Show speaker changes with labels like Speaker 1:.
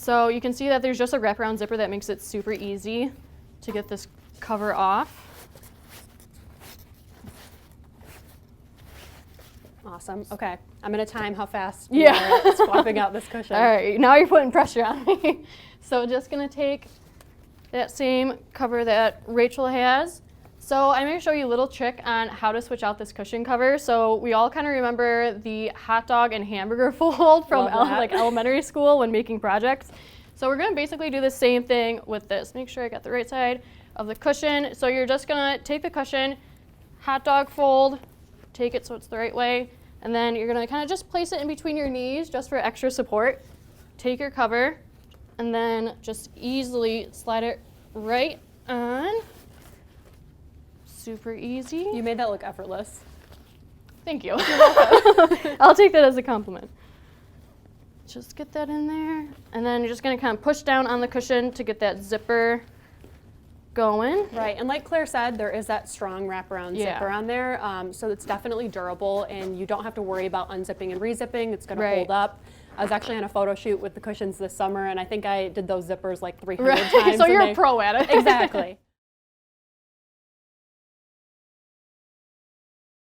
Speaker 1: So you can see that there's just a wraparound zipper that makes it super easy to get this cover off.
Speaker 2: Awesome. Okay, I'm gonna time how fast you're swapping out this cushion.
Speaker 1: All right, now you're putting pressure on me. So just gonna take that same cover that Rachel has. So I'm gonna show you a little trick on how to switch out this cushion cover. So we all kind of remember the hot dog and hamburger fold from like elementary school when making projects. So we're gonna basically do the same thing with this. Make sure I got the right side of the cushion. So you're just gonna take the cushion, hot dog fold, take it so it's the right way, and then you're gonna kind of just place it in between your knees just for extra support. Take your cover, and then just easily slide it right on. Super easy.
Speaker 2: You made that look effortless.
Speaker 1: Thank you. I'll take that as a compliment. Just get that in there, and then you're just gonna kind of push down on the cushion to get that zipper going.
Speaker 2: Right, and like Claire said, there is that strong wraparound zipper on there, so it's definitely durable, and you don't have to worry about unzipping and rezipping. It's going to hold up. I was actually on a photo shoot with the cushions this summer, and I think I did those zippers like 300 times.
Speaker 1: So you're a pro at it.
Speaker 2: Exactly.